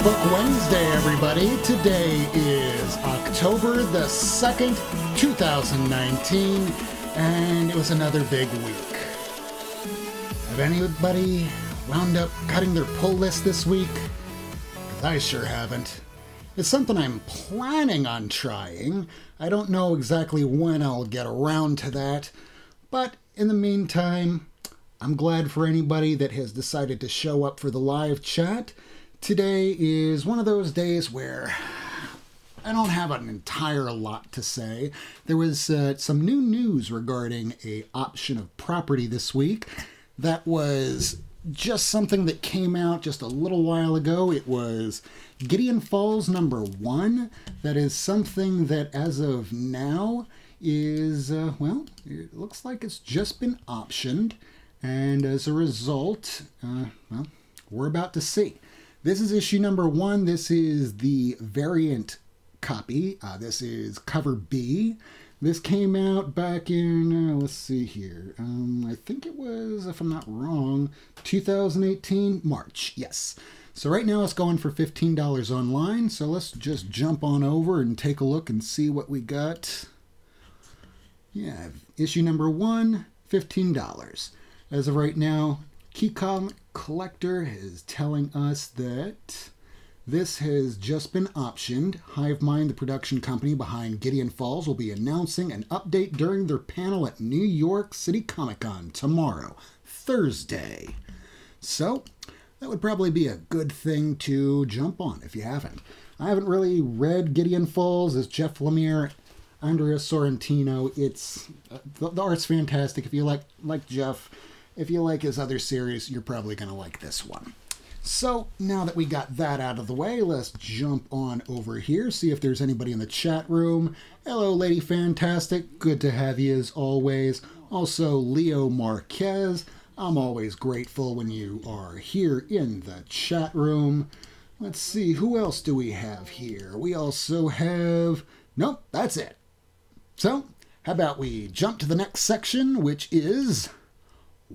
Book Wednesday, everybody. Today is October the 2nd, 2019, and it was another big week. Have anybody wound up cutting their pull list this week? Because I sure haven't. It's something I'm planning on trying. I don't know exactly when I'll get around to that, but in the meantime, I'm glad for anybody that has decided to show up for the live chat. Today is one of those days where I don't have an entire lot to say. There was some new news regarding an option of property this week. That was just something that came out just a little while ago. It was Gideon Falls #1. That is something that as of now is, it looks like it's just been optioned. And as a result, we're about to see. This is issue #1. This is the variant copy. This is cover B. This came out back in, let's see here. I think it was, if I'm not wrong, 2018 March. Yes. So right now it's going for $15 online. So let's just jump on over and take a look and see what we got. Yeah, issue #1, $15. As of right now, Key Comic Collector is telling us that this has just been optioned. Hive Mind, the production company behind Gideon Falls, will be announcing an update during their panel at New York City Comic Con tomorrow, Thursday. So that would probably be a good thing to jump on if you haven't. I haven't really read Gideon Falls. As Jeff Lemire, Andrea Sorrentino. It's the art's fantastic. If you like Jeff, if you like his other series, you're probably going to like this one. So now that we got that out of the way, let's jump on over here, see if there's anybody in the chat room. Hello, Lady Fantastic. Good to have you as always. Also, Leo Marquez. I'm always grateful when you are here in the chat room. Let's see, who else do we have here? We also have... Nope, that's it. So, how about we jump to the next section, which is...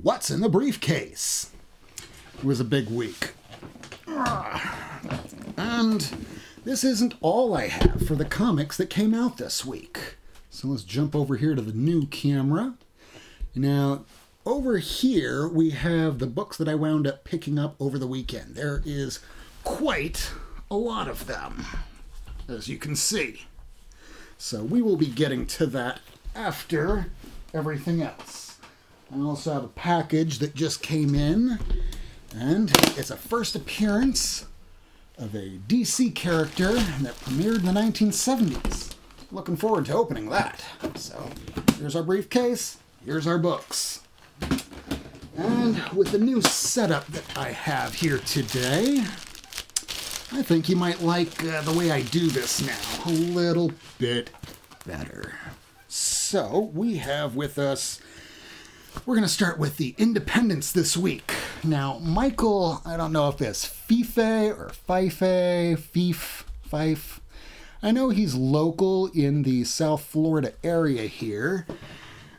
What's in the briefcase? It was a big week. And this isn't all I have for the comics that came out this week. So let's jump over here to the new camera. Now, over here we have the books that I wound up picking up over the weekend. There is quite a lot of them, as you can see. So we will be getting to that after everything else. I also have a package that just came in, and it's a first appearance of a DC character that premiered in the 1970s. Looking forward to opening that. So, here's our briefcase, here's our books. And with the new setup that I have here today, I think you might like the way I do this now a little bit better. So, we have with us... We're going to start with the independents this week. Now, Michael, I don't know if it's Fife or Fife. I know he's local in the South Florida area here.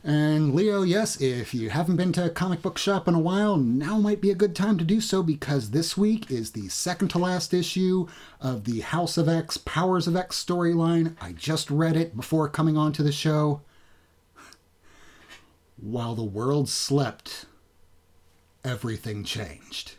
And Leo, yes, if you haven't been to a comic book shop in a while, now might be a good time to do so because this week is the second to last issue of the House of X, Powers of X storyline. I just read it before coming on to the show. While the world slept, everything changed.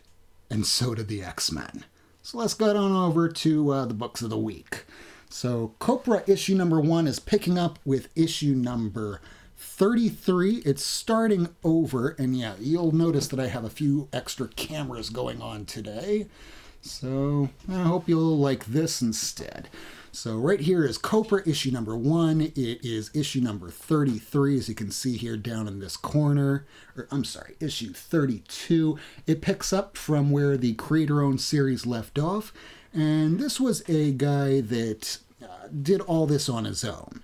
And so did the X-Men. So let's get on over to the books of the week. So Copra issue #1 is picking up with issue number 33. It's starting over. And yeah, you'll notice that I have a few extra cameras going on today. So I hope you'll like this instead. So right here is Copra issue #1. It is issue number 33, as you can see here down in this corner. Issue 32. It picks up from where the creator-owned series left off. And this was a guy that did all this on his own.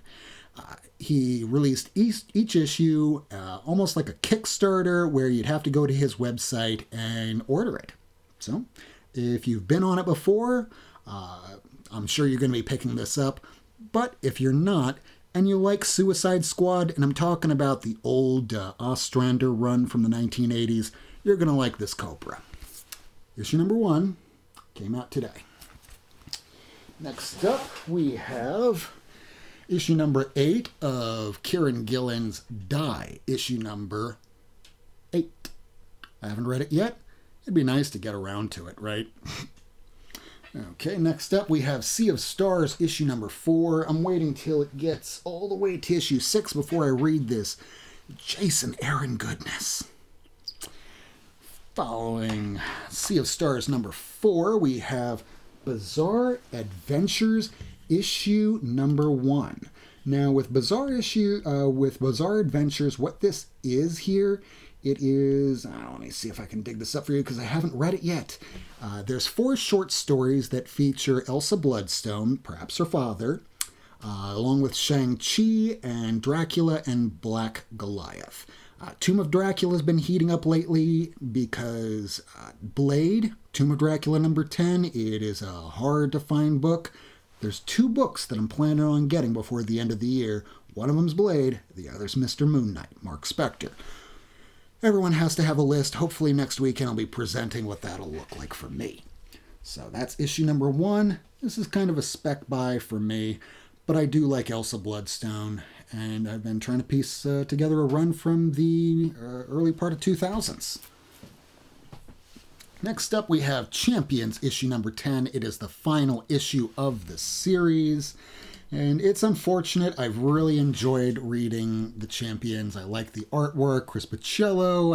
He released each issue almost like a Kickstarter where you'd have to go to his website and order it. So if you've been on it before... I'm sure you're going to be picking this up, but if you're not, and you like Suicide Squad, and I'm talking about the old Ostrander run from the 1980s, you're going to like this Copra. Issue #1 came out today. Next up, we have issue number 8 of Kieran Gillen's Die, issue number 8. I haven't read it yet. It'd be nice to get around to it, right? Okay, next up we have Sea of Stars, issue number 4. I'm waiting till it gets all the way to issue 6 before I read this Jason Aaron goodness. Following Sea of Stars number 4, we have Bizarre Adventures, issue number 1. Now, with Bizarre Adventures, what this is here, it is, let me see if I can dig this up for you because I haven't read it yet. There's 4 short stories that feature Elsa Bloodstone, perhaps her father, along with Shang-Chi and Dracula and Black Goliath. Tomb of Dracula has been heating up lately because Blade, Tomb of Dracula number 10, it is a hard-to-find book. There's 2 books that I'm planning on getting before the end of the year. One of them's Blade, the other's Mr. Moon Knight, Mark Spector. Everyone has to have a list. Hopefully next weekend I'll be presenting what that'll look like for me. So that's issue number 1. This is kind of a spec buy for me, but I do like Elsa Bloodstone, and I've been trying to piece together a run from the early part of 2000s. Next up we have Champions, issue number 10. It is the final issue of the series. And it's unfortunate. I've really enjoyed reading the Champions. I like the artwork, Chris Pacello.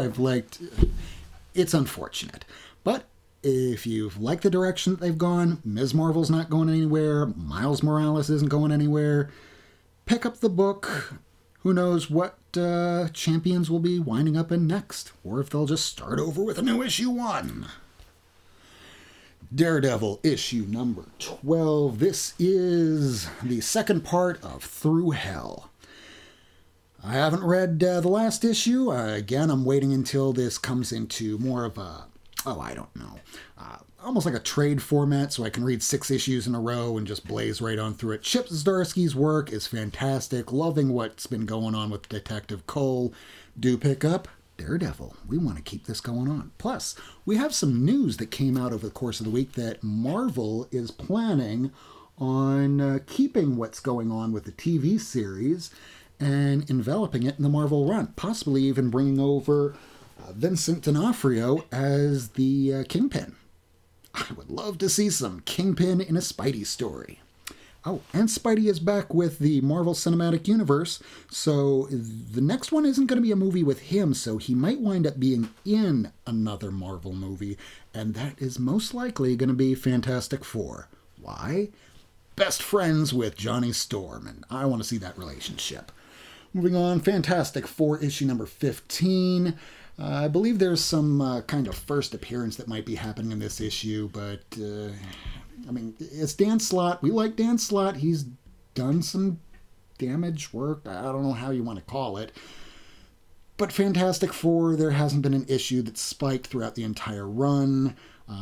It's unfortunate. But if you've liked the direction that they've gone, Ms. Marvel's not going anywhere, Miles Morales isn't going anywhere, pick up the book. Who knows what Champions will be winding up in next, or if they'll just start over with a new issue 1. Daredevil, issue number 12. This is the second part of Through Hell. I haven't read the last issue. Again, I'm waiting until this comes into more of a, almost like a trade format, so I can read 6 issues in a row and just blaze right on through it. Chip Zdarsky's work is fantastic. Loving what's been going on with Detective Cole. Do pick up Daredevil. We want to keep this going on. Plus, we have some news that came out over the course of the week that Marvel is planning on keeping what's going on with the TV series and enveloping it in the Marvel run, possibly even bringing over Vincent D'Onofrio as the Kingpin. I would love to see some Kingpin in a Spidey story. Oh, and Spidey is back with the Marvel Cinematic Universe, so the next one isn't going to be a movie with him, so he might wind up being in another Marvel movie, and that is most likely going to be Fantastic Four. Why? Best friends with Johnny Storm, and I want to see that relationship. Moving on, Fantastic Four, issue number 15. I believe there's some kind of first appearance that might be happening in this issue, but it's Dan Slott. We like Dan Slott. He's done some damage work. I don't know how you want to call it. But Fantastic Four, there hasn't been an issue that's spiked throughout the entire run.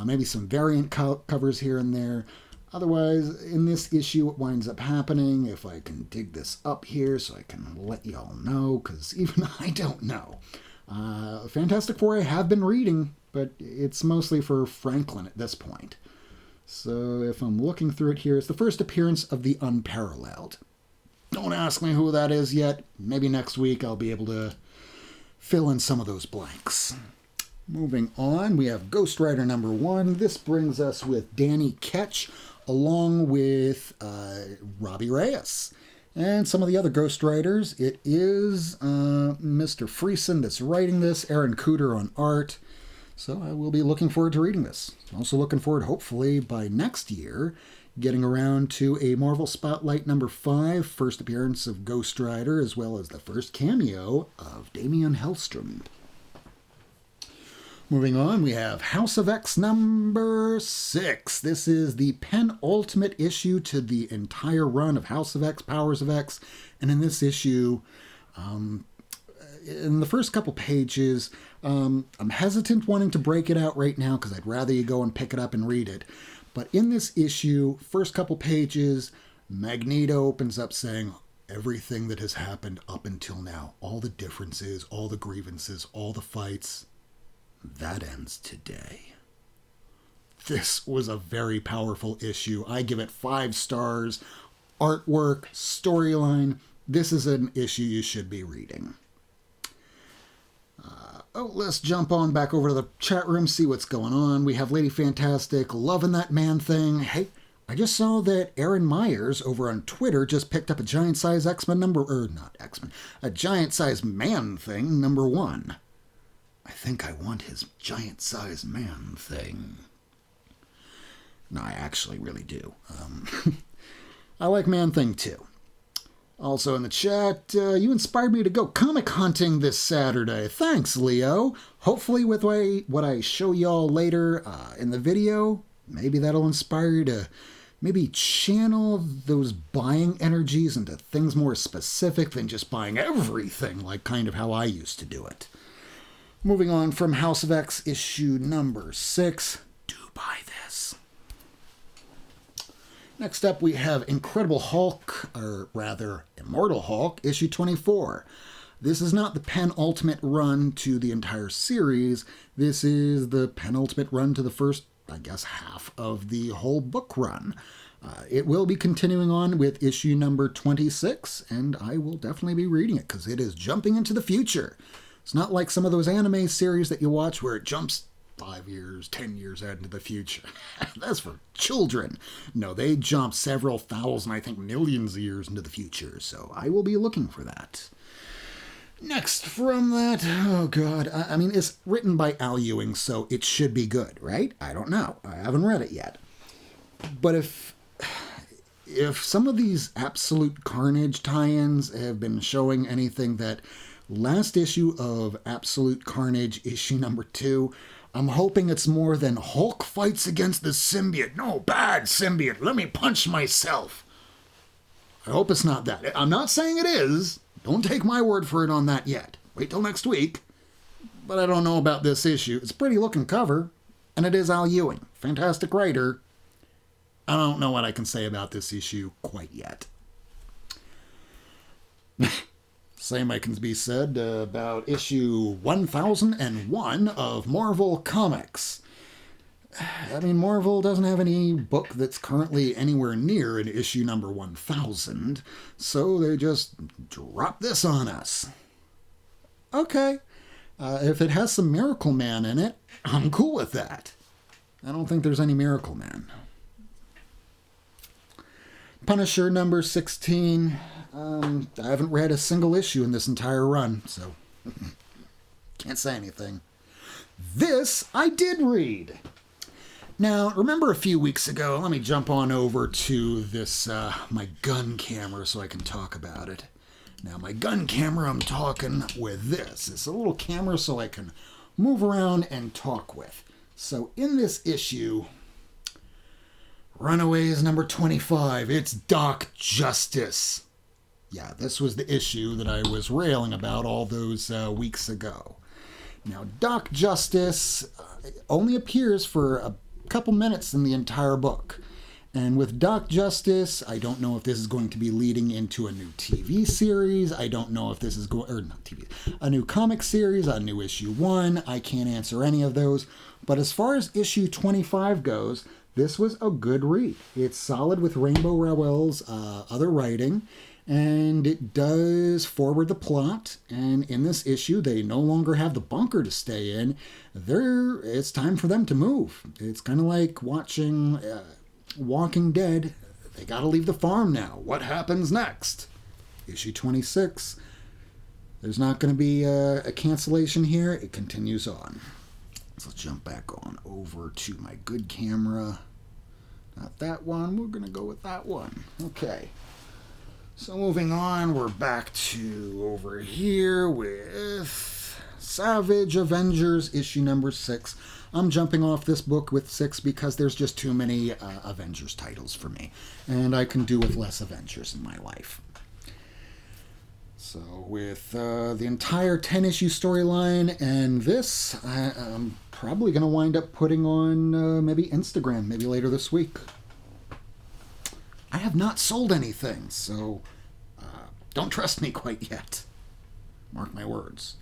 Maybe some variant covers here and there. Otherwise, in this issue, what winds up happening, if I can dig this up here so I can let y'all know, because even I don't know. Fantastic Four I have been reading, but it's mostly for Franklin at this point. So if I'm looking through it here, it's the first appearance of the Unparalleled. Don't ask me who that is yet. Maybe next week I'll be able to fill in some of those blanks. Moving on, we have Ghost Rider number 1. This brings us with Danny Ketch, along with Robbie Reyes. And some of the other Ghost Riders. It is Mr. Friesen that's writing this, Aaron Cooter on art. So I will be looking forward to reading this. Also looking forward, hopefully, by next year, getting around to a Marvel Spotlight number 5, first appearance of Ghost Rider, as well as the first cameo of Damian Hellstrom. Moving on, we have House of X number 6. This is the penultimate issue to the entire run of House of X, Powers of X. And in this issue, in the first couple pages, I'm hesitant wanting to break it out right now because I'd rather you go and pick it up and read it. But in this issue, first couple pages, Magneto opens up saying everything that has happened up until now, all the differences, all the grievances, all the fights, that ends today. this was a very powerful issue. I give it 5 stars. Artwork, storyline. This is an issue you should be reading. Let's jump on back over to the chat room, see what's going on. We have Lady Fantastic loving that man thing. Hey, I just saw that Aaron Myers over on Twitter just picked up a giant size X-Men a giant size man thing #1. I think I want his giant size man thing. No, I actually really do. I like Man Thing too. Also in the chat, you inspired me to go comic hunting this Saturday. Thanks, Leo. Hopefully with what I show y'all later in the video, maybe that'll inspire you to maybe channel those buying energies into things more specific than just buying everything, like kind of how I used to do it. Moving on from House of X issue #6. Do buy this. Next up, we have Incredible Hulk, or rather, Immortal Hulk, issue 24. This is not the penultimate run to the entire series. This is the penultimate run to the first, I guess, half of the whole book run. It will be continuing on with issue number 26, and I will definitely be reading it because it is jumping into the future. It's not like some of those anime series that you watch where it jumps 5 years, 10 years out into the future. That's for children. No, they jump several thousand, I think millions of years into the future, so I will be looking for that. Next from that, oh god, I mean, it's written by Al Ewing, so it should be good, right? I don't know. I haven't read it yet. But if some of these Absolute Carnage tie-ins have been showing anything, that last issue of Absolute Carnage, issue #2, I'm hoping it's more than Hulk fights against the symbiote. No, bad symbiote. Let me punch myself. I hope it's not that. I'm not saying it is. Don't take my word for it on that yet. Wait till next week. But I don't know about this issue. It's a pretty looking cover, and it is Al Ewing. Fantastic writer. I don't know what I can say about this issue quite yet. Same can be said about issue 1001 of Marvel Comics. I mean, Marvel doesn't have any book that's currently anywhere near an issue number 1000, so they just drop this on us. Okay, if it has some Miracle Man in it, I'm cool with that. I don't think there's any Miracle Man. Punisher number 16. I haven't read a single issue in this entire run, so can't say anything. This I did read. Now, remember a few weeks ago, let me jump on over to this, my gun camera so I can talk about it. Now, my gun camera, I'm talking with this. It's a little camera so I can move around and talk with. So in this issue, Runaways number 25, it's Doc Justice. Yeah, this was the issue that I was railing about all those weeks ago. Now, Doc Justice only appears for a couple minutes in the entire book. And with Doc Justice, I don't know if this is going to be leading into a new TV series. I don't know if this is going, or not TV, a new comic series, a new issue 1. I can't answer any of those. But as far as issue 25 goes, this was a good read. It's solid with Rainbow Rowell's other writing, and it does forward the plot. And in this issue, they no longer have the bunker to stay in. It's time for them to move. It's kind of like watching Walking Dead. They got to leave the farm now. What happens next? Issue 26. There's not going to be a cancellation here. It continues on. So let's jump back on over to my good camera. Not that one. We're going to go with that one. Okay. So moving on, we're back to over here with Savage Avengers, issue number 6. I'm jumping off this book with 6 because there's just too many Avengers titles for me. And I can do with less Avengers in my life. So with the entire 10-issue storyline and this, I'm probably going to wind up putting on maybe Instagram, maybe later this week. I have not sold anything, so don't trust me quite yet. Mark my words.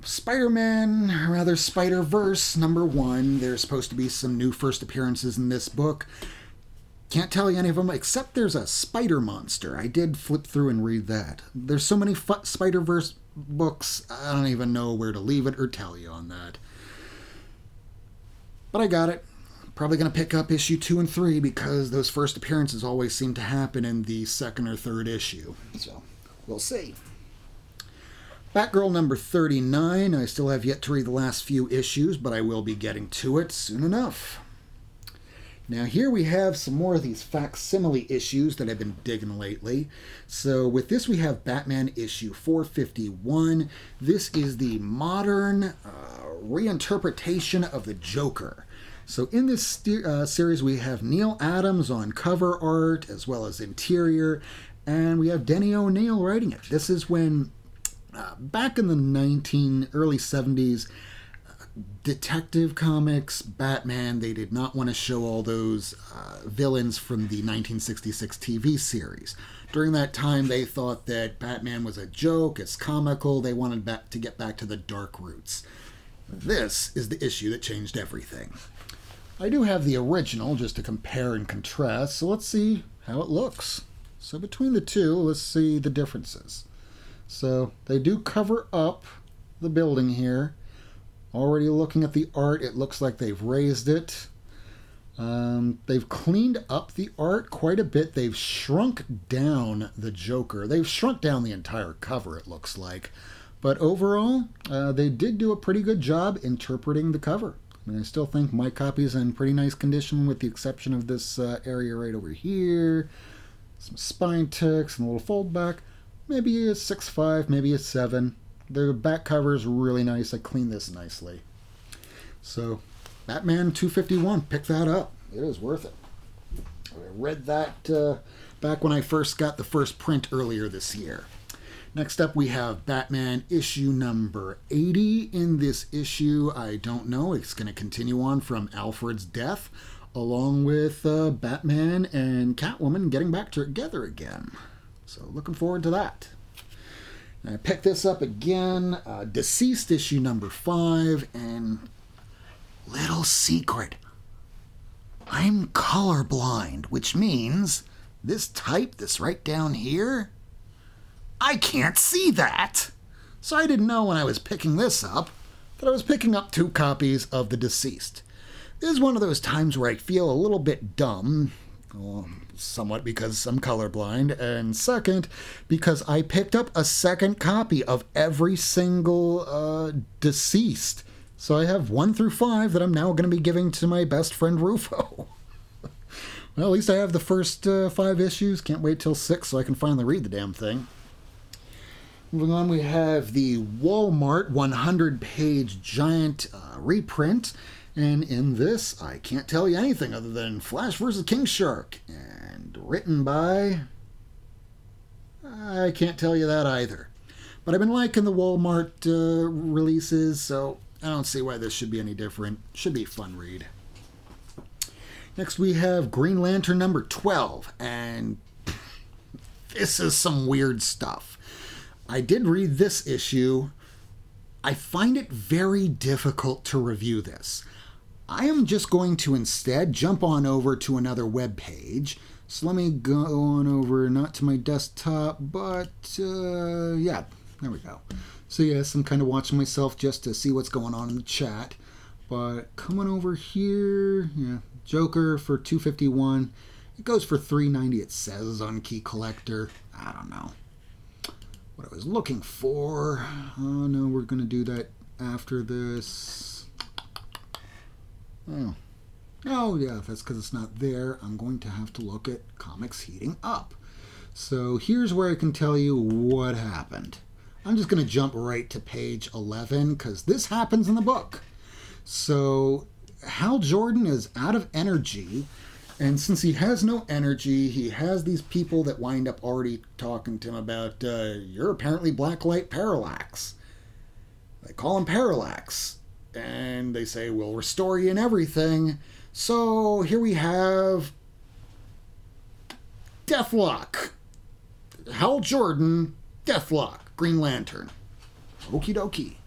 Spider-Man, or rather Spider-Verse #1. There's supposed to be some new first appearances in this book. Can't tell you any of them, except there's a spider monster. I did flip through and read that. There's so many Spider-Verse books, I don't even know where to leave it or tell you on that. But I got it. Probably going to pick up issue 2 and 3 because those first appearances always seem to happen in the second or third issue. So, we'll see. Batgirl #39. I still have yet to read the last few issues, but I will be getting to it soon enough. Now here we have some more of these facsimile issues that I've been digging lately. So with this we have Batman issue 451. This is the modern reinterpretation of the Joker. So in this series we have Neil Adams on cover art as well as interior, and we have Denny O'Neil writing it. This is when back in the early 70s, Detective Comics, Batman, they did not want to show all those villains from the 1966 TV series. During that time, they thought that Batman was a joke, it's comical, they wanted to get back to the dark roots. This is the issue that changed everything. I do have the original just to compare and contrast, so let's see how it looks. So between the two, let's see the differences. So they do cover up the building here. Already looking at the art, it looks like they've raised it. They've cleaned up the art quite a bit. They've shrunk down the Joker. They've shrunk down the entire cover, it looks like. But overall, they did do a pretty good job interpreting the cover. I mean, I still think my copy is in pretty nice condition with the exception of this area right over here. Some spine ticks and a little fold back. Maybe a 6.5, maybe a 7. The back cover is really nice. I cleaned this nicely. So, Batman 251, pick that up. It is worth it. I read that back when I first got the first print earlier this year. Next up, we have Batman issue #80. In this issue, I don't know. It's going to continue on from Alfred's death, along with Batman and Catwoman getting back together again. So, looking forward to that. I picked this up again, Deceased issue #5, and little secret, I'm colorblind, which means this type that's right down here, I can't see that. So I didn't know when I was picking this up that I was picking up 2 copies of The Deceased. This is one of those times where I feel a little bit dumb. Well, somewhat because I'm colorblind, and second, because I picked up a second copy of every single Deceased. So I have 1 through 5 that I'm now going to be giving to my best friend Rufo. Well, at least I have the first 5 issues. Can't wait till 6 so I can finally read the damn thing. Moving on, we have the Walmart 100-page giant reprint. And in this, I can't tell you anything other than Flash vs. King Shark. And written by... I can't tell you that either. But I've been liking the Walmart releases, so I don't see why this should be any different. Should be a fun read. Next we have Green Lantern #12. And this is some weird stuff. I did read this issue. I find it very difficult to review this. I am just going to instead jump on over to another web page. So let me go on over, not to my desktop, but yeah, there we go. So yes, I'm kind of watching myself just to see what's going on in the chat. But coming over here, yeah, Joker for $251. It goes for $390. It says on Key Collector. I don't know what I was looking for. Oh no, we're going to do that after this. Oh yeah, that's because it's not there. I'm going to have to look at Comics Heating Up. So here's where I can tell you what happened. I'm just going to jump right to page 11 because this happens in the book. So Hal Jordan is out of energy, and since he has no energy, he has these people that wind up already talking to him about, you're apparently Blacklight Parallax. They call him Parallax. And they say, we'll restore you and everything. So here we have Deathlock. Hal Jordan, Deathlock, Green Lantern. Okie dokie.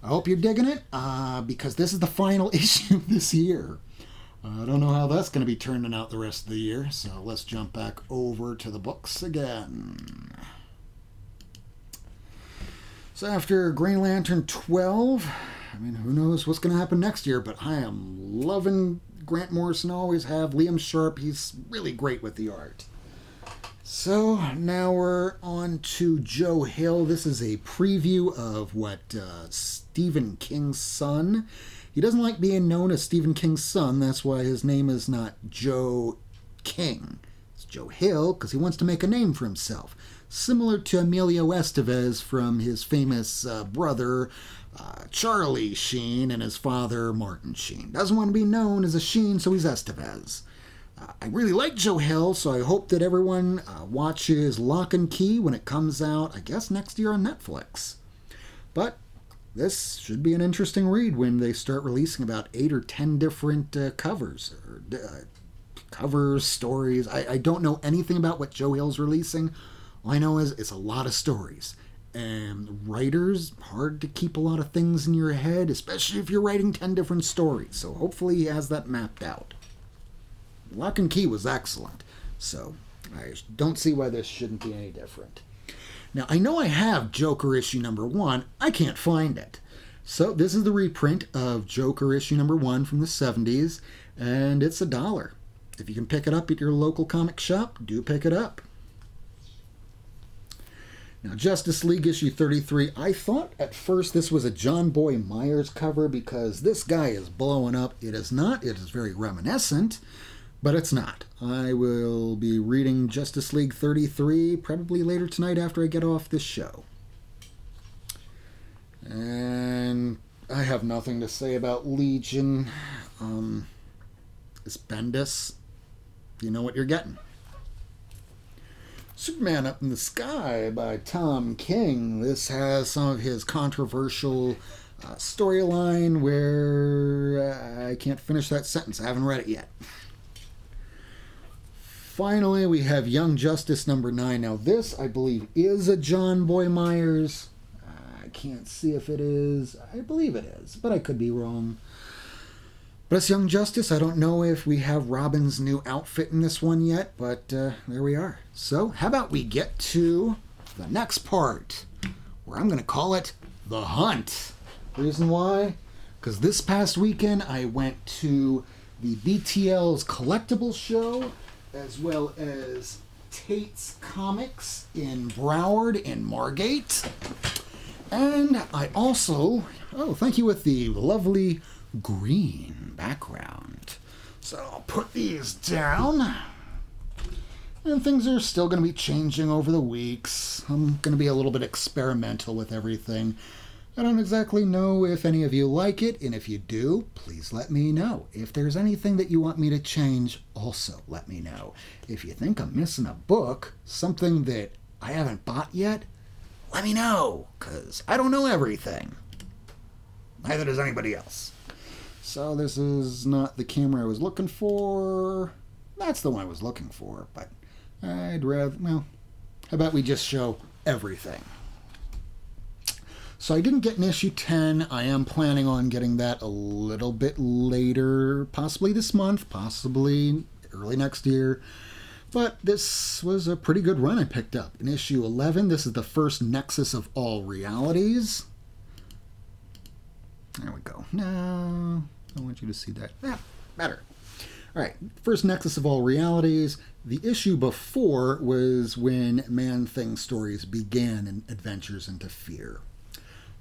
I hope you're digging it, because this is the final issue this year. I don't know how that's going to be turning out the rest of the year, so let's jump back over to the books again. So after Green Lantern 12, I mean, who knows what's going to happen next year, but I am loving Grant Morrison, always have. Liam Sharp, he's really great with the art. So now we're on to Joe Hill. This is a preview of what Stephen King's son. He doesn't like being known as Stephen King's son. That's why his name is not Joe King. It's Joe Hill because he wants to make a name for himself. Similar to Emilio Estevez from his famous brother, Charlie Sheen, and his father, Martin Sheen. Doesn't want to be known as a Sheen, so he's Estevez. I really like Joe Hill, so I hope that everyone watches Lock and Key when it comes out, I guess, next year on Netflix. But this should be an interesting read when they start releasing about 8 or 10 different covers, or covers, stories. I don't know anything about what Joe Hill's releasing. All I know is it's a lot of stories. And writers, hard to keep a lot of things in your head, especially if you're writing 10 different stories. So hopefully he has that mapped out. Lock and Key was excellent, so I don't see why this shouldn't be any different. Now, I know I have Joker issue number 1. I can't find it. So this is the reprint of Joker issue number 1 from the 70s, and it's $1. If you can pick it up at your local comic shop, do pick it up. Now, Justice League issue 33, I thought at first this was a John Boy Myers cover because this guy is blowing up. It is not. It is very reminiscent, but it's not. I will be reading Justice League 33 probably later tonight after I get off this show. And I have nothing to say about Legion. It's Bendis. You know what you're getting. Superman Up in the Sky by Tom King. This has some of his controversial storyline where I can't finish that sentence. I haven't read it yet. Finally, we have Young Justice number 9. Now this, I believe, is a John Boy Myers. I can't see if it is. I believe it is, but I could be wrong. But it's Young Justice. I don't know if we have Robin's new outfit in this one yet, but there we are. So how about we get to the next part, where I'm going to call it The Hunt. Reason why? Because this past weekend I went to the BTL's Collectibles show, as well as Tate's Comics in Broward in Margate. And I also, thank you with the lovely green background. So I'll put these down. And things are still going to be changing over the weeks. I'm going to be a little bit experimental with everything. I don't exactly know if any of you like it, and if you do, please let me know. If there's anything that you want me to change, also let me know. If you think I'm missing a book, something that I haven't bought yet, let me know, because I don't know everything. Neither does anybody else. So this is not the camera I was looking for. That's the one I was looking for, but I'd rather, well, how about we just show everything? So I didn't get an issue 10. I am planning on getting that a little bit later, possibly this month, possibly early next year. But this was a pretty good run I picked up. In issue 11, this is the first Nexus of All Realities. There we go. No, I want you to see that. Yeah, better. All right, first Nexus of All Realities. The issue before was when Man-Thing stories began in Adventures into Fear.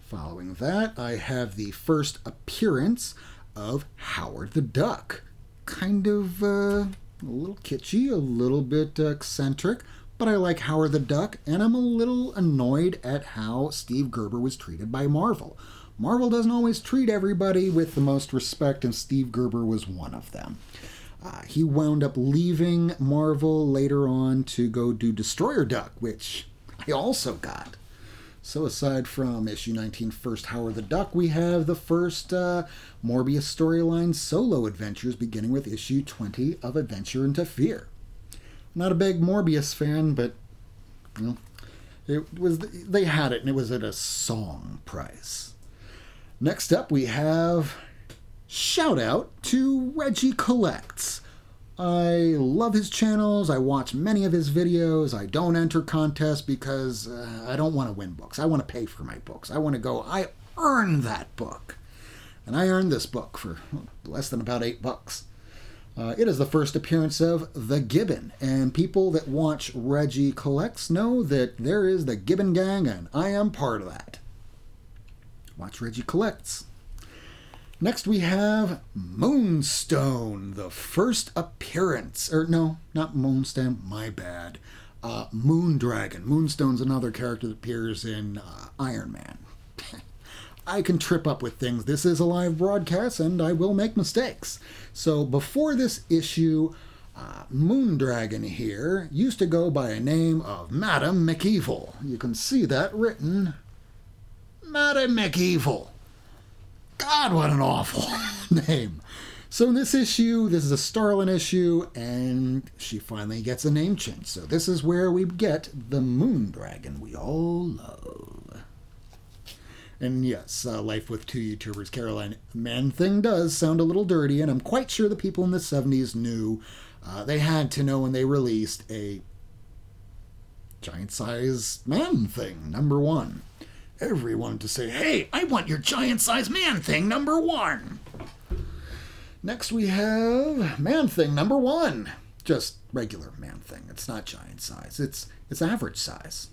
Following that, I have the first appearance of Howard the Duck. Kind of a little kitschy, a little bit eccentric, but I like Howard the Duck, and I'm a little annoyed at how Steve Gerber was treated by Marvel. Marvel doesn't always treat everybody with the most respect, and Steve Gerber was one of them. He wound up leaving Marvel later on to go do Destroyer Duck, which I also got. So aside from issue 19, First Howard the Duck, we have the first Morbius storyline solo adventures beginning with issue 20 of Adventure into Fear. Not a big Morbius fan, but you know, it was, they had it and it was at a song price. Next up, we have shout out to Reggie Collects. I love his channels. I watch many of his videos. I don't enter contests because I don't want to win books. I want to pay for my books. I want to go, I earned that book. And I earned this book for less than about $8. It is the first appearance of The Gibbon, and people that watch Reggie Collects know that there is the Gibbon Gang, and I am part of that. Watch Reggie Collects. Next we have Moonstone, the first appearance. Or no, not Moonstone, my bad. Moondragon. Moonstone's another character that appears in Iron Man. I can trip up with things. This is a live broadcast and I will make mistakes. So before this issue, Moondragon here used to go by a name of Madam McEvil. You can see that written, Madam McEvil. God, what an awful name. So in this issue, this is a Starlin issue, and she finally gets a name change. So this is where we get the Moondragon we all love. And yes, Life with Two YouTubers, Caroline. Man-Thing does sound a little dirty, and I'm quite sure the people in the 70s knew they had to know when they released a giant-size Man-Thing, #1. Everyone to say, hey, I want your giant-sized Man-Thing #1. Next we have Man-Thing #1. Just regular Man-Thing. It's not giant size. It's average size.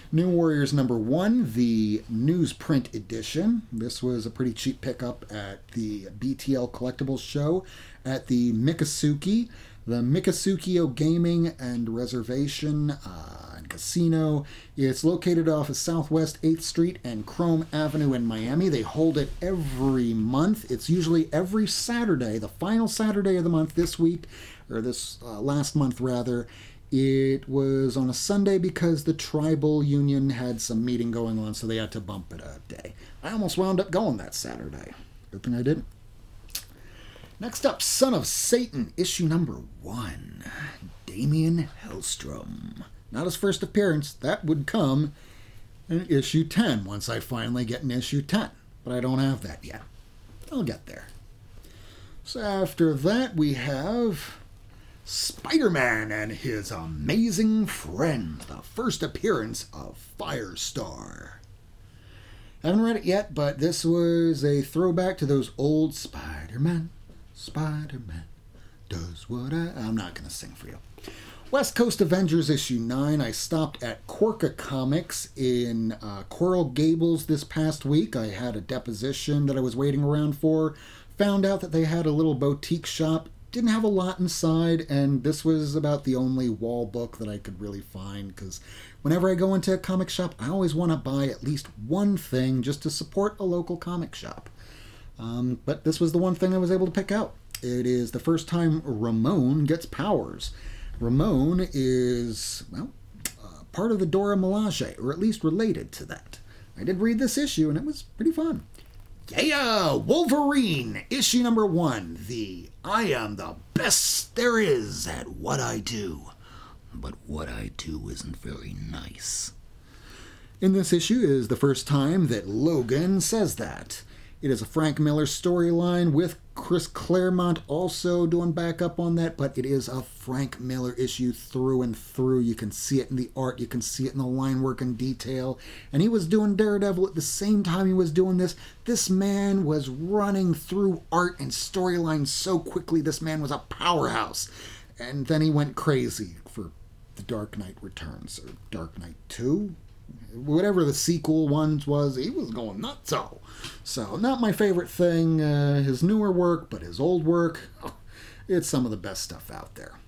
New Warriors #1, the newsprint edition. This was a pretty cheap pickup at the BTL Collectibles show at the Miccosukee. The Miccosukee Gaming and Reservation and Casino. It's located off of Southwest 8th Street and Chrome Avenue in Miami. They hold it every month. It's usually every Saturday, the final Saturday of the month this week, or this last month rather. It was on a Sunday because the tribal union had some meeting going on, so they had to bump it a day. I almost wound up going that Saturday. Good thing I didn't. Next up, Son of Satan, issue #1. Damien Hellstrom. Not his first appearance. That would come in issue 10 once I finally get in issue 10. But I don't have that yet. I'll get there. So after that, we have Spider-Man and His Amazing Friend. The first appearance of Firestar. Haven't read it yet, but this was a throwback to those old Spider-Man does what I'm not going to sing for you. West Coast Avengers issue 9. I stopped at Corca Comics in Coral Gables this past week. I had a deposition that I was waiting around for. Found out that they had a little boutique shop. Didn't have a lot inside, and this was about the only wall book that I could really find, because whenever I go into a comic shop, I always want to buy at least one thing just to support a local comic shop. But this was the one thing I was able to pick out. It is the first time Ramon gets powers. Ramon is, well, part of the Dora Milaje, or at least related to that. I did read this issue, and it was pretty fun. Yeah, Wolverine, issue #1. The I am the best there is at what I do, but what I do isn't very nice. In this issue is the first time that Logan says that. It is a Frank Miller storyline with Chris Claremont also doing backup on that, but it is a Frank Miller issue through and through. You can see it in the art, you can see it in the line work and detail. And he was doing Daredevil at the same time he was doing this. This man was running through art and storylines so quickly. This man was a powerhouse. And then he went crazy for The Dark Knight Returns, or Dark Knight 2? Whatever the sequel ones was, he was going nuts. So, not my favorite thing, his newer work, but his old work, it's some of the best stuff out there.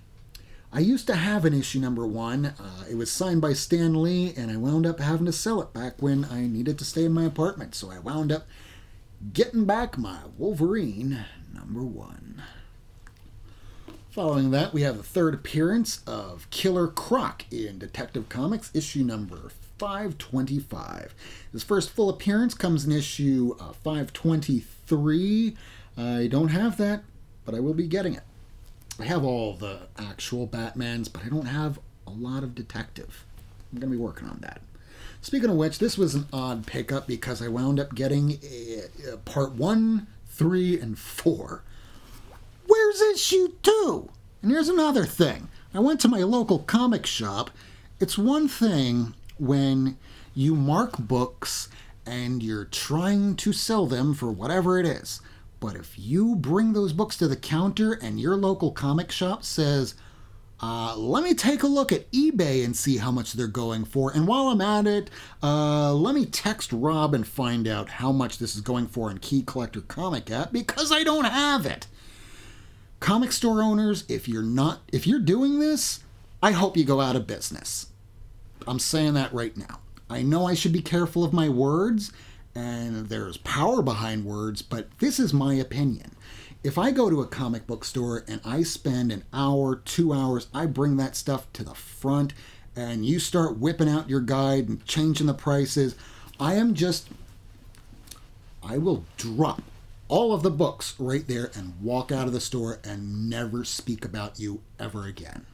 I used to have an issue #1. It was signed by Stan Lee, and I wound up having to sell it back when I needed to stay in my apartment. So I wound up getting back my Wolverine #1. Following that, we have the third appearance of Killer Croc in Detective Comics, issue #525. His first full appearance comes in issue 523. I don't have that, but I will be getting it. I have all the actual Batmans, but I don't have a lot of Detective. I'm going to be working on that. Speaking of which, this was an odd pickup because I wound up getting part 1, 3, and 4. Where's issue 2? And here's another thing. I went to my local comic shop. It's one thing when you mark books and you're trying to sell them for whatever it is. But if you bring those books to the counter and your local comic shop says, let me take a look at eBay and see how much they're going for. And while I'm at it, let me text Rob and find out how much this is going for in Key Collector Comic app because I don't have it. Comic store owners, if you're doing this, I hope you go out of business. I'm saying that right now. I know I should be careful of my words, and there's power behind words, but this is my opinion. If I go to a comic book store and I spend an hour, 2 hours, I bring that stuff to the front, and you start whipping out your guide and changing the prices, I will drop all of the books right there and walk out of the store and never speak about you ever again.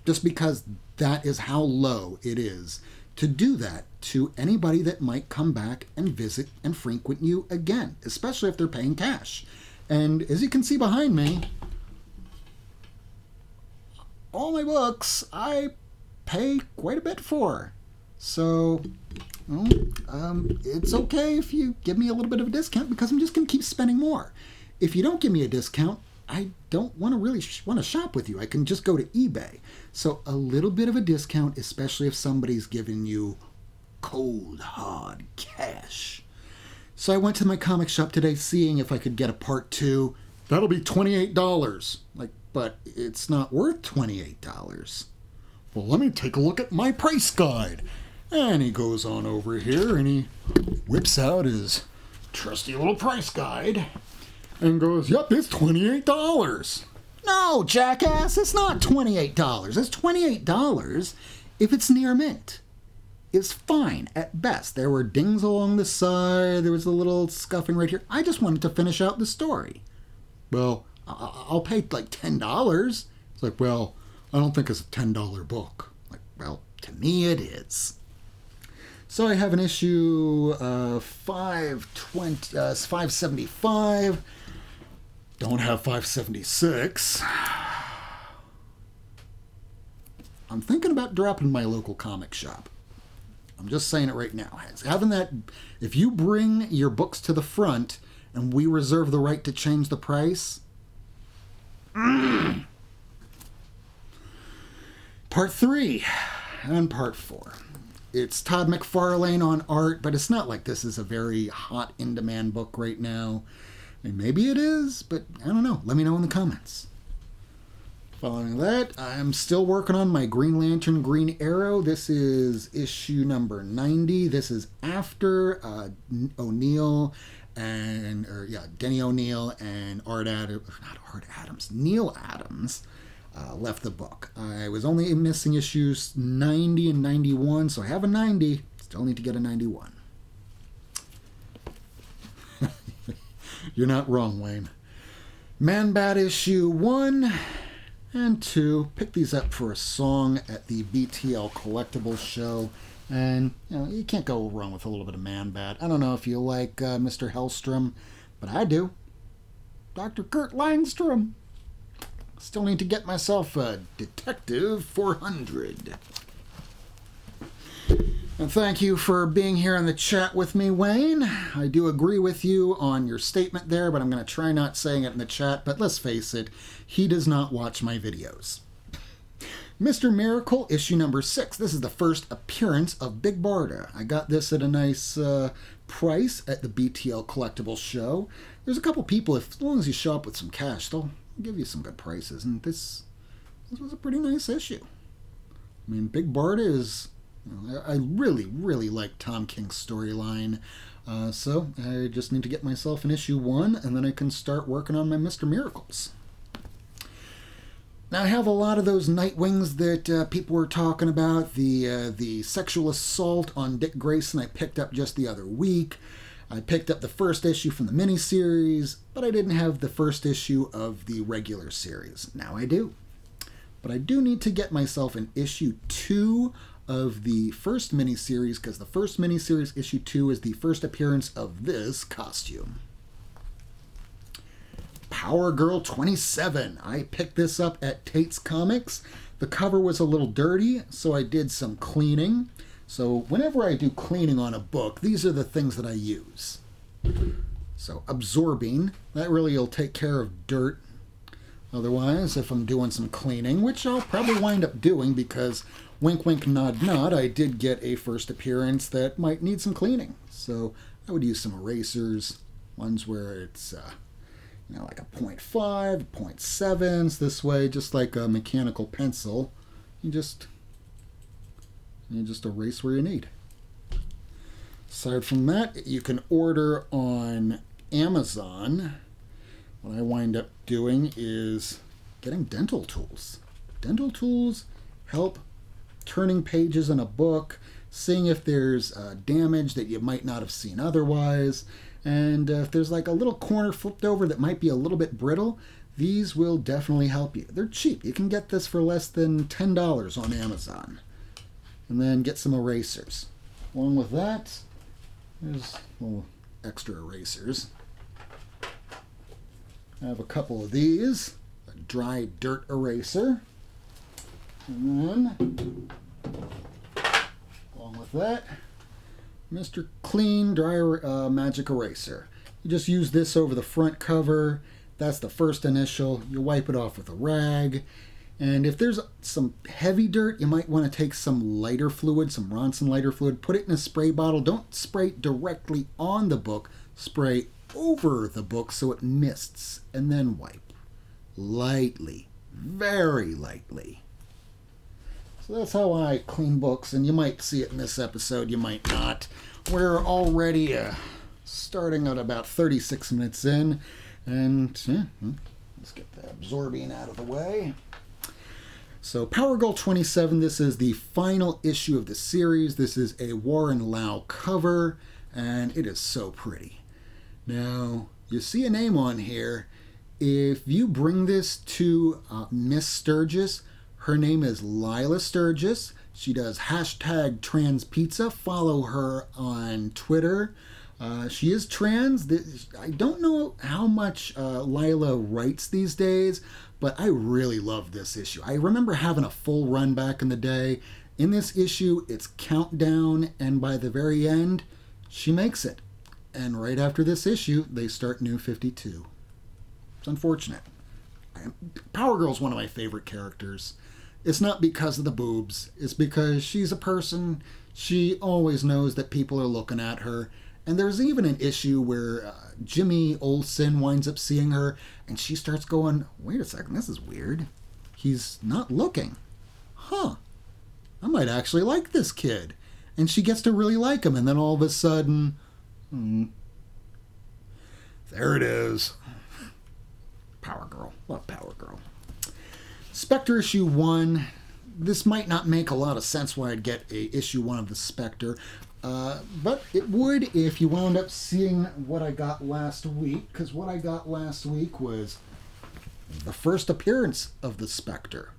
Just because that is how low it is to do that to anybody that might come back and visit and frequent you again, especially if they're paying cash. And as you can see behind me, all my books I pay quite a bit for. So, it's okay if you give me a little bit of a discount because I'm just going to keep spending more. If you don't give me a discount, I don't want to really want to shop with you. I can just go to eBay. So a little bit of a discount, especially if somebody's giving you cold, hard cash. So I went to my comic shop today seeing if I could get a part 2. That'll be $28. But it's not worth $28. Well, let me take a look at my price guide. And he goes on over here and he whips out his trusty little price guide and goes, yep, it's $28. No, jackass, it's not $28. It's $28 if it's near mint. It's fine at best. There were dings along the side. There was a little scuffing right here. I just wanted to finish out the story. Well, I'll pay like $10. It's like, well, I don't think it's a $10 book. Like, well, to me it is. So I have an issue 575. Don't have 576. I'm thinking about dropping my local comic shop. I'm just saying it right now. Having that, if you bring your books to the front and we reserve the right to change the price. Part 3 and part 4. It's Todd McFarlane on art, but it's not like this is a very hot, in-demand book right now. And maybe it is, but I don't know. Let me know in the comments. Following that, I'm still working on my Green Lantern Green Arrow. This is issue number 90. This is after Denny O'Neil and Neil Adams left the book. I was only missing issues 90 and 91, so I have a 90. Still need to get a 91. You're not wrong, Wayne. Man-Bat issue 1 and 2. Picked these up for a song at the BTL Collectibles show. And, you can't go wrong with a little bit of Man-Bat. I don't know if you like Mr. Hellstrom, but I do. Dr. Kurt Langstrom. Still need to get myself a Detective 400. And thank you for being here in the chat with me, Wayne. I do agree with you on your statement there, but I'm going to try not saying it in the chat. But let's face it, he does not watch my videos. Mr. Miracle, issue number 6. This is the first appearance of Big Barda. I got this at a nice price at the BTL Collectibles show. There's a couple people, as long as you show up with some cash, they'll give you some good prices. And this was a pretty nice issue. I mean, Big Barda is... I really, really like Tom King's storyline, so I just need to get myself an issue 1, and then I can start working on my Mr. Miracles. Now, I have a lot of those Nightwings that people were talking about. The sexual assault on Dick Grayson I picked up just the other week. I picked up the first issue from the miniseries, but I didn't have the first issue of the regular series. Now I do. But I do need to get myself an issue 2 of the first miniseries, because the first miniseries, issue 2, is the first appearance of this costume. Power Girl 27. I picked this up at Tate's Comics. The cover was a little dirty, so I did some cleaning. So whenever I do cleaning on a book, these are the things that I use. So absorbing, that really will take care of dirt. Otherwise, if I'm doing some cleaning, which I'll probably wind up doing because wink, wink, nod, nod, I did get a first appearance that might need some cleaning. So I would use some erasers, ones where it's like a 0.5, 0.7s, this way, just like a mechanical pencil. You just erase where you need. Aside from that, you can order on Amazon. What I wind up doing is getting dental tools. Dental tools help turning pages in a book, seeing if there's damage that you might not have seen otherwise, and if there's like a little corner flipped over that might be a little bit brittle, these will definitely help you. They're cheap. You can get this for less than $10 on Amazon. And then get some erasers. Along with that, there's little extra erasers. I have a couple of these. A dry dirt eraser. And then, along with that, Mr. Clean Dry Magic Eraser. You just use this over the front cover. That's the first initial. You wipe it off with a rag. And if there's some heavy dirt, you might want to take some lighter fluid, some Ronson lighter fluid, put it in a spray bottle. Don't spray directly on the book. Spray over the book so it mists, and then wipe. Lightly. Very lightly. So that's how I clean books, and you might see it in this episode, you might not. We're already starting at about 36 minutes in, and let's get the absorbing out of the way. So Power Girl 27, this is the final issue of the series. This is a Warren Lau cover, and it is so pretty. Now, you see a name on here. If you bring this to Miss Sturgis, her name is Lila Sturgis. She does #TransPizza. Follow her on Twitter. She is trans. I don't know how much Lila writes these days, but I really love this issue. I remember having a full run back in the day. In this issue, it's countdown, and by the very end, she makes it. And right after this issue, they start New 52. It's unfortunate. Power Girl's one of my favorite characters. It's not because of the boobs. It's because she's a person. She always knows that people are looking at her. And there's even an issue where Jimmy Olsen winds up seeing her, and she starts going, wait a second, this is weird. He's not looking. Huh. I might actually like this kid. And she gets to really like him, and then all of a sudden, there it is. Power Girl. Love Power Girl. Spectre issue 1. This might not make a lot of sense why I'd get a issue 1 of the Spectre. But it would if you wound up seeing what I got last week, because what I got last week was the first appearance of the Spectre.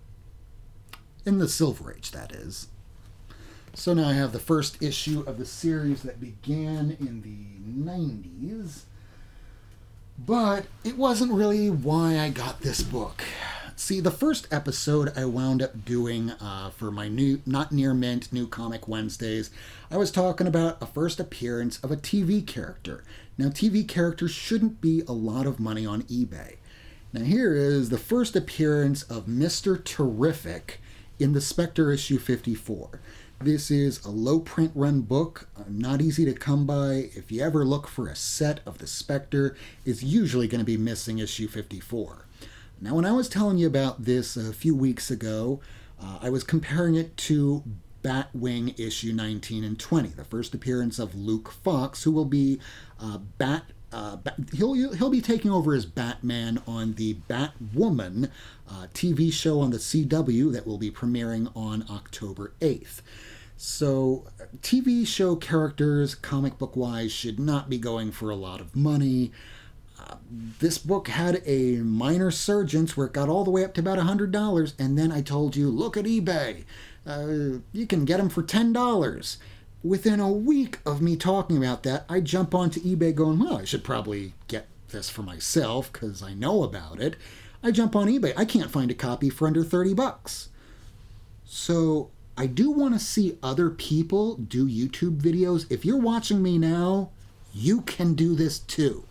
In the Silver Age, that is. So now I have the first issue of the series that began in the 90s. But it wasn't really why I got this book. See, the first episode I wound up doing for my new Not Near Mint New Comic Wednesdays, I was talking about a first appearance of a TV character. Now, TV characters shouldn't be a lot of money on eBay. Now, here is the first appearance of Mr. Terrific in the Spectre issue 54. This is a low print run book, not easy to come by. If you ever look for a set of the Spectre, it's usually going to be missing issue 54. Now, when I was telling you about this a few weeks ago, I was comparing it to Batwing issue 19 and 20, the first appearance of Luke Fox, who will be he'll be taking over as Batman on the Batwoman TV show on the CW that will be premiering on October 8th. So, TV show characters, comic book-wise, should not be going for a lot of money. This book had a minor surgence where it got all the way up to about $100, and then I told you, look at eBay. You can get them for $10. Within a week of me talking about that, I jump onto eBay going, well, I should probably get this for myself because I know about it. I jump on eBay. I can't find a copy for under $30. So I do want to see other people do YouTube videos. If you're watching me now, you can do this too.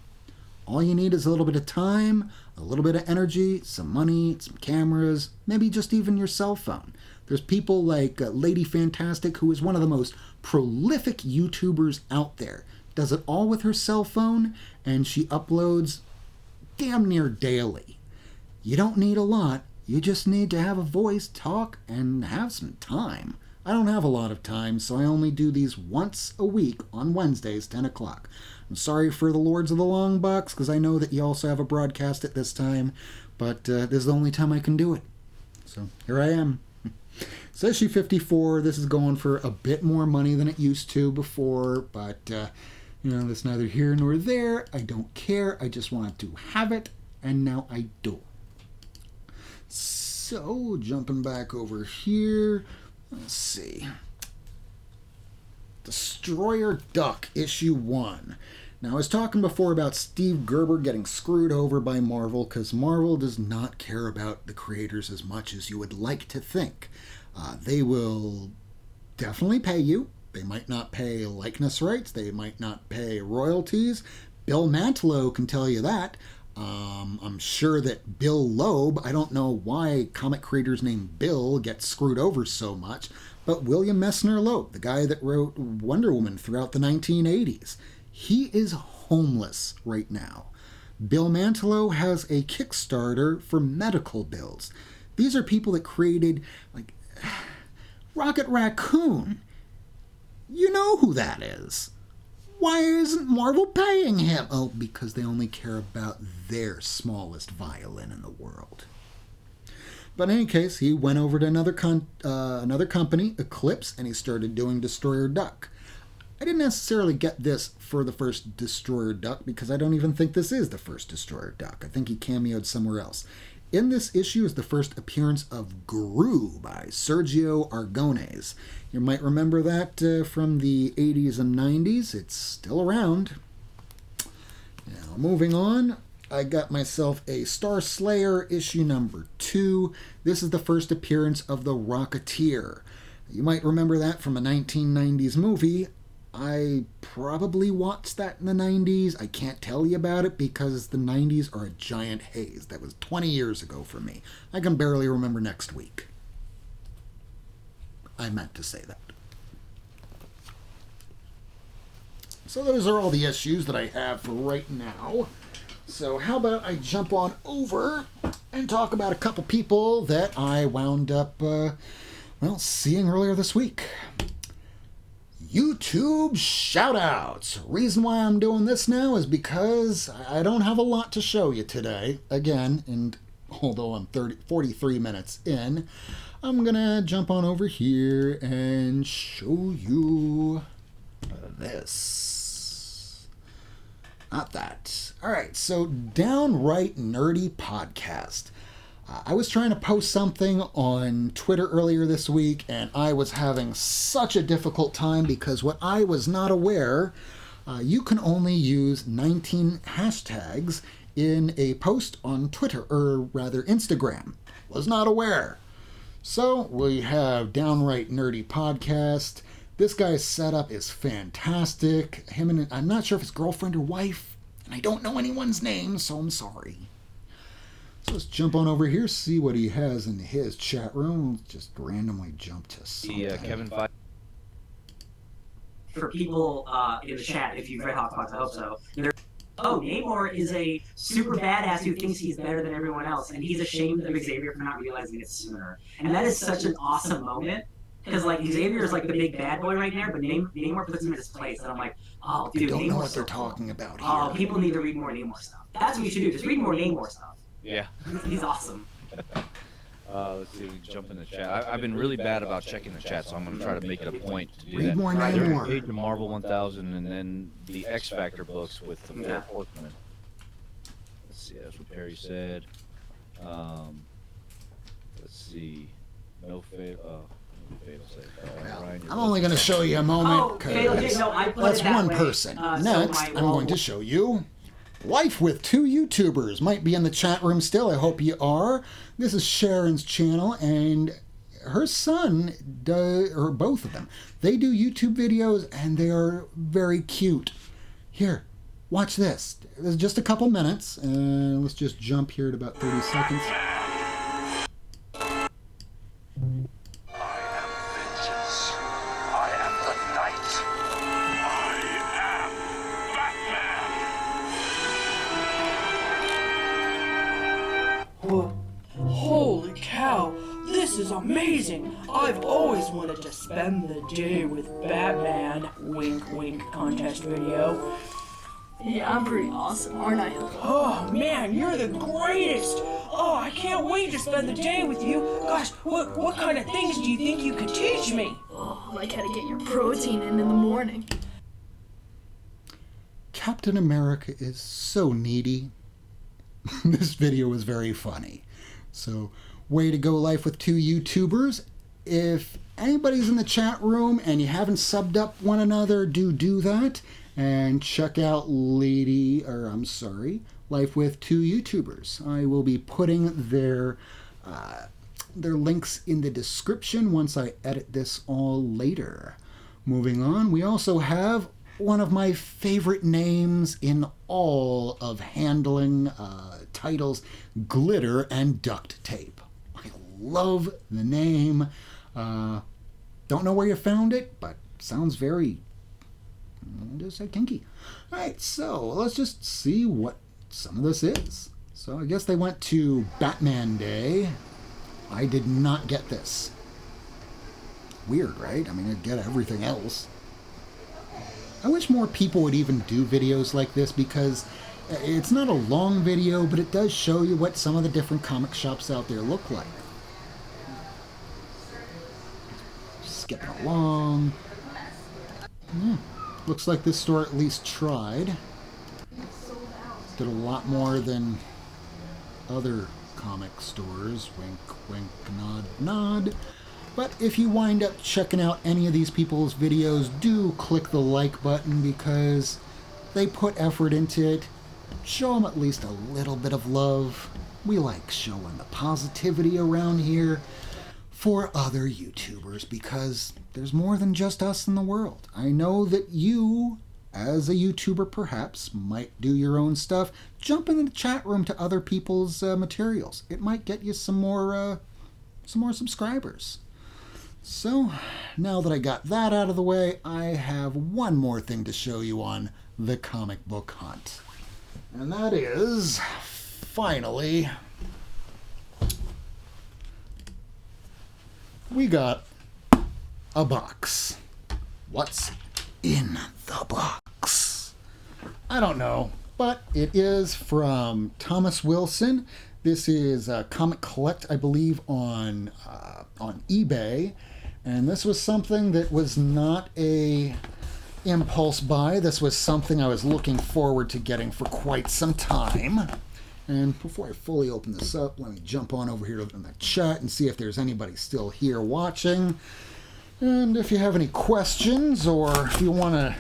All you need is a little bit of time, a little bit of energy, some money, some cameras, maybe just even your cell phone. There's people like Lady Fantastic, who is one of the most prolific YouTubers out there. Does it all with her cell phone, and she uploads damn near daily. You don't need a lot. You just need to have a voice, talk, and have some time. I don't have a lot of time, so I only do these once a week on Wednesdays, 10 o'clock. I'm sorry for the Lords of the Long Box, because I know that you also have a broadcast at this time, but this is the only time I can do it. So here I am. Says she 54. This is going for a bit more money than it used to before, but that's neither here nor there. I don't care. I just wanted to have it, and now I do. So, jumping back over here, let's see. Destroyer Duck, issue 1. Now, I was talking before about Steve Gerber getting screwed over by Marvel because Marvel does not care about the creators as much as you would like to think. They will definitely pay you. They might not pay likeness rights. They might not pay royalties. Bill Mantlo can tell you that. I'm sure that Bill Loeb, I don't know why comic creators named Bill get screwed over so much, but William Messner Loeb, the guy that wrote Wonder Woman throughout the 1980s, he is homeless right now. Bill Mantlo has a Kickstarter for medical bills. These are people that created, like, Rocket Raccoon. You know who that is. Why isn't Marvel paying him? Oh, because they only care about their smallest violin in the world. But in any case, he went over to another company, Eclipse, and he started doing Destroyer Duck. I didn't necessarily get this for the first Destroyer Duck because I don't even think this is the first Destroyer Duck. I think he cameoed somewhere else. In this issue is the first appearance of Gru by Sergio Aragonés. You might remember that from the 80s and 90s. It's still around. Now, moving on, I got myself a Star Slayer issue number 2. This is the first appearance of the Rocketeer. You might remember that from a 1990s movie. I probably watched that in the 90s. I can't tell you about it because the 90s are a giant haze. That was 20 years ago for me. I can barely remember next week. I meant to say that. So those are all the issues that I have for right now. So how about I jump on over and talk about a couple people that I wound up, seeing earlier this week. YouTube shoutouts. Reason why I'm doing this now is because I don't have a lot to show you today. Again, and although I'm 43 minutes in, I'm gonna jump on over here and show you this. Not that. All right, so Downright Nerdy Podcast. I was trying to post something on Twitter earlier this week, and I was having such a difficult time because what I was not aware, you can only use 19 hashtags in a post on Twitter, or rather Instagram. Was not aware. So we have Downright Nerdy Podcast. This guy's setup is fantastic. I'm not sure if it's girlfriend or wife, and I don't know anyone's name, so I'm sorry. So let's jump on over here, see what he has in his chat room. Let's just randomly jump to something. Yeah, Kevin Feige. For people in the chat, if you've read Hotbox, I hope so. Namor is a super badass who thinks he's better than everyone else, and he's ashamed of Xavier for not realizing it sooner. And that is such an awesome moment, because like Xavier is like the big bad boy right now, but Namor puts him in his place, and I'm like, oh, dude, I don't Namor's know what so they're cool. talking about here. Oh, people need to read more Namor stuff. That's what you should do. Just read more Namor stuff. Yeah. He's awesome. Let's see, we can jump in the chat. I've been really bad about checking the chat, so I'm going to try to make it a point to do Read that. more There's Namor. a page of Marvel 1000 and then the X Factor books with the Phil Horseman. Let's see, that's what Perry said. Let's see. No fail. I'm only going to show you a moment because that's one person. Next, I'm going to show you Life with Two YouTubers. Might be in the chat room still. I hope you are. This is Sharon's channel, and her son does, or both of them, they do YouTube videos, and they are very cute. Here, watch this. It's just a couple minutes, and let's just jump here to about 30 seconds. Holy cow, this is amazing! I've always wanted to spend the day with Batman. Wink wink contest video. Yeah, I'm pretty awesome, aren't I? Oh man, you're the greatest! Oh, I can't wait to spend the day with you. Gosh, what kind of things do you think you could teach me? Oh, like how to get your protein in the morning. Captain America is so needy. This video was very funny. So, way to go, Life with Two YouTubers. If anybody's in the chat room and you haven't subbed up one another, do that. And check out Life with Two YouTubers. I will be putting their links in the description once I edit this all later. Moving on, we also have one of my favorite names in all of handling titles, Glitter and Duct Tape. I love the name. Don't know where you found it, but sounds very, I'll just say kinky. Alright, so let's just see what some of this is. So I guess they went to Batman Day. I did not get this. Weird, right? I mean, I get everything else. I wish more people would even do videos like this because it's not a long video, but it does show you what some of the different comic shops out there look like. Skipping along. Looks like this store at least tried. Did a lot more than other comic stores. Wink, wink, nod, nod. But if you wind up checking out any of these people's videos, do click the like button because they put effort into it. Show them at least a little bit of love. We like showing the positivity around here for other YouTubers because there's more than just us in the world. I know that you, as a YouTuber perhaps, might do your own stuff. Jump in the chat room to other people's materials. It might get you some more subscribers. So, now that I got that out of the way, I have one more thing to show you on the comic book hunt. And that is, finally, we got a box. What's in the box? I don't know, but it is from Thomas Wilson. This is a Comic Collect, I believe, on eBay. And this was something that was not a impulse buy. This was something I was looking forward to getting for quite some time. And before I fully open this up, let me jump on over here in the chat and see if there's anybody still here watching. And if you have any questions or if you want to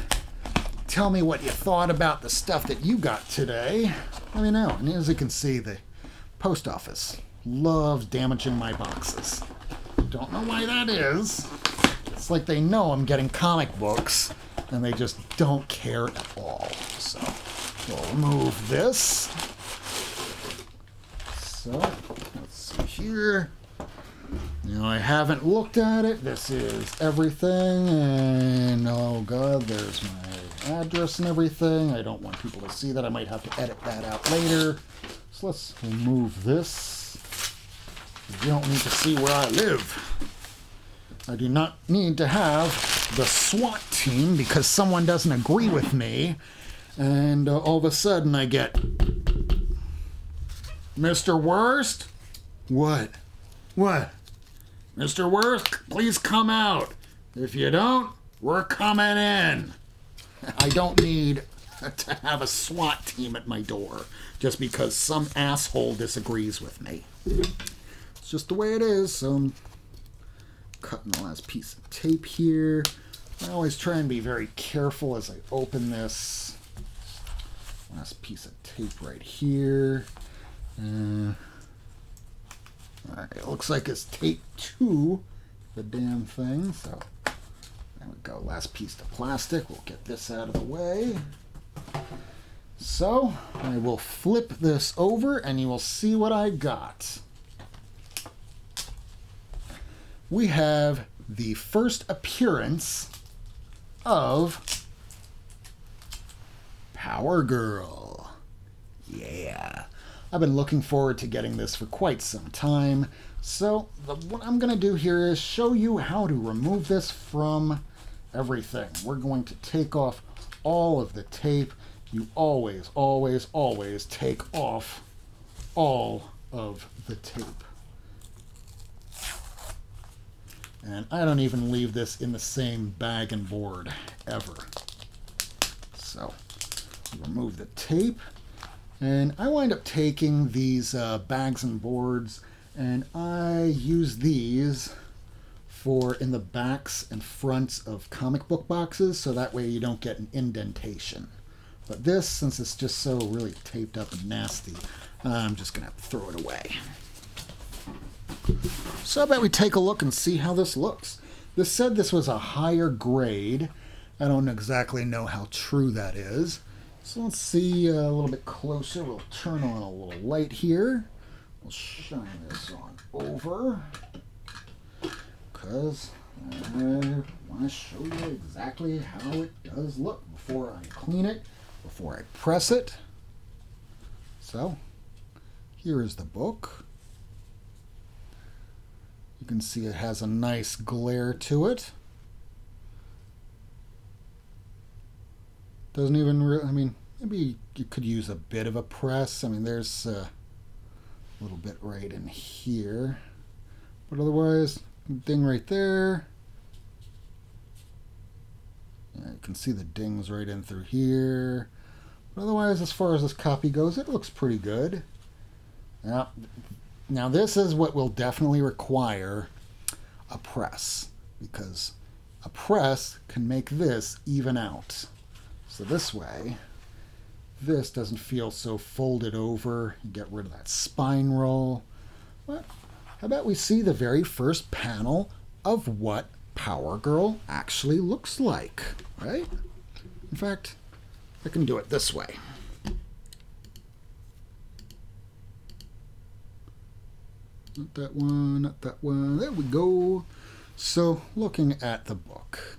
tell me what you thought about the stuff that you got today, let me know. And as you can see, the post office loves damaging my boxes. Don't know why that is. It's like they know I'm getting comic books and they just don't care at all. So we'll remove this. So let's see here. Now I haven't looked at it. This is everything, and oh god, there's my address and everything. I don't want people to see that. I might have to edit that out later. So let's remove this. You don't need to see where I live. I do not need to have the SWAT team because someone doesn't agree with me, and all of a sudden I get, Mr. Worst? What? What? Mr. Worst, please come out. If you don't, we're coming in. I don't need to have a SWAT team at my door just because some asshole disagrees with me. It's just the way it is. So cutting the last piece of tape here. I always try and be very careful as I open this. Last piece of tape right here. Alright, it looks like it's tape 2, the damn thing. So there we go. Last piece of plastic. We'll get this out of the way. So I will flip this over and you will see what I got. We have the first appearance of Power Girl. Yeah. I've been looking forward to getting this for quite some time. So what I'm going to do here is show you how to remove this from everything. We're going to take off all of the tape. You always, always, always take off all of the tape. And I don't even leave this in the same bag and board ever. So remove the tape. And I wind up taking these bags and boards, and I use these for in the backs and fronts of comic book boxes, so that way you don't get an indentation. But this, since it's just so really taped up and nasty, I'm just going to have to throw it away. So I bet we take a look and see how this looks. This said this was a higher grade. I don't exactly know how true that is. So let's see a little bit closer. We'll turn on a little light here. We'll shine this on over, because I want to show you exactly how it does look before I clean it, before I press it. So here is the book. You can see it has a nice glare to it. Doesn't even really, I mean, maybe you could use a bit of a press. I mean, there's a little bit right in here. But otherwise, ding right there. Yeah, you can see the dings right in through here. But otherwise, as far as this copy goes, it looks pretty good. Now this is what will definitely require a press, because a press can make this even out. So this way, this doesn't feel so folded over. You get rid of that spine roll. But how about we see the very first panel of what Power Girl actually looks like, right? In fact, I can do it this way. Not that one, not that one. There we go. So, looking at the book.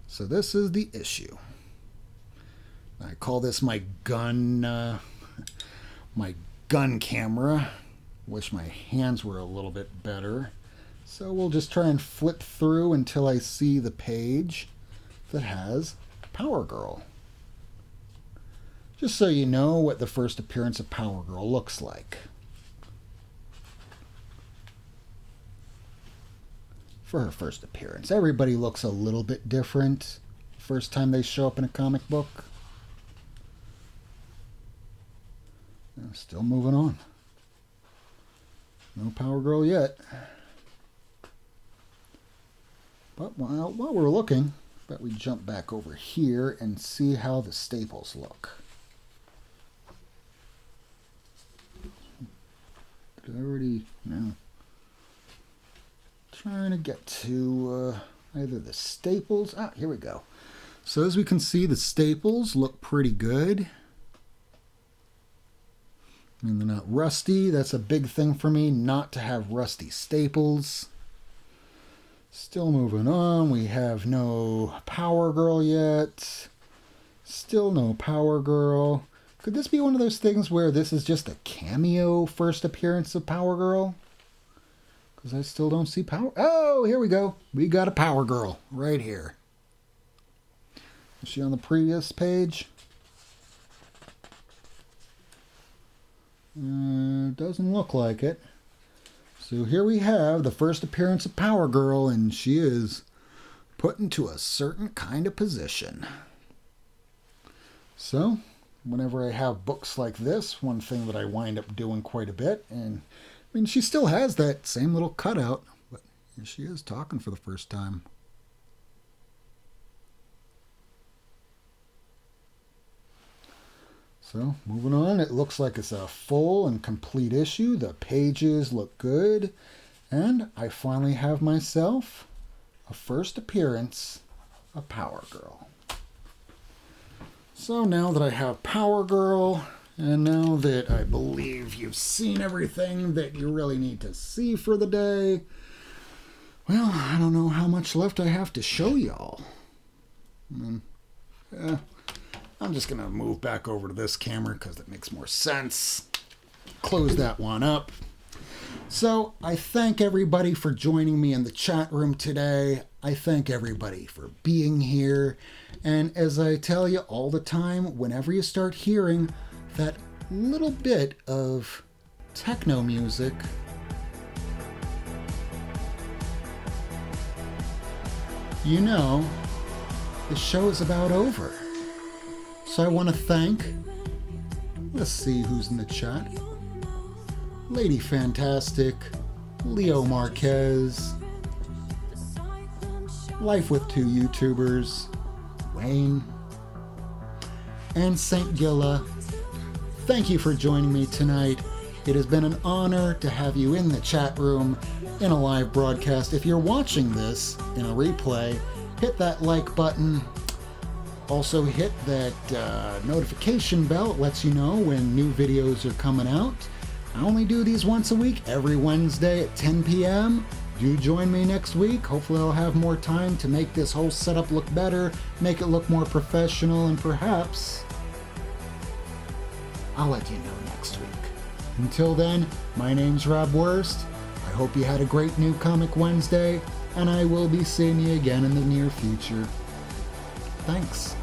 So this is the issue. I call this my gun camera. Wish my hands were a little bit better. So we'll just try and flip through until I see the page that has Power Girl. Just so you know what the first appearance of Power Girl looks like. For her first appearance. Everybody looks a little bit different first time they show up in a comic book. Still moving on. No Power Girl yet. But while we're looking, I bet we jump back over here and see how the staples look. Did I already? No. Trying to get to either the staples. Ah, here we go. So as we can see, the staples look pretty good. I mean, they're not rusty. That's a big thing for me, not to have rusty staples. Still moving on. We have no Power Girl yet. Still no Power Girl. Could this be one of those things where this is just a cameo first appearance of Power Girl? Because I still don't see Power... Oh, here we go. We got a Power Girl right here. Is she on the previous page? Doesn't look like it. So here we have the first appearance of Power Girl, and she is put into a certain kind of position. So, whenever I have books like this, one thing that I wind up doing quite a bit, and I mean, she still has that same little cutout, but Here she is talking for the first time. So, moving on, it looks like it's a full and complete issue. The pages look good. And I finally have myself a first appearance of Power Girl. So now that I have Power Girl, and now that I believe you've seen everything that you really need to see for the day, well, I don't know how much left I have to show y'all. I'm just going to move back over to this camera because it makes more sense. Close that one up. So I thank everybody for joining me in the chat room today. I thank everybody for being here. And as I tell you all the time, whenever you start hearing that little bit of techno music, you know the show is about over. So I want to thank, let's see who's in the chat. Lady Fantastic, Leo Marquez, Life with Two YouTubers, Wayne, and St. Gilla. Thank you for joining me tonight. It has been an honor to have you in the chat room in a live broadcast. If you're watching this in a replay, hit that like button. Also hit that notification bell. It lets you know when new videos are coming out. I only do these once a week, every Wednesday at 10 p.m. Do join me next week. Hopefully I'll have more time to make this whole setup look better, make it look more professional, and perhaps I'll let you know next week. Until then, my name's Rob Wurst. I hope you had a great New Comic Wednesday, and I will be seeing you again in the near future. Thanks.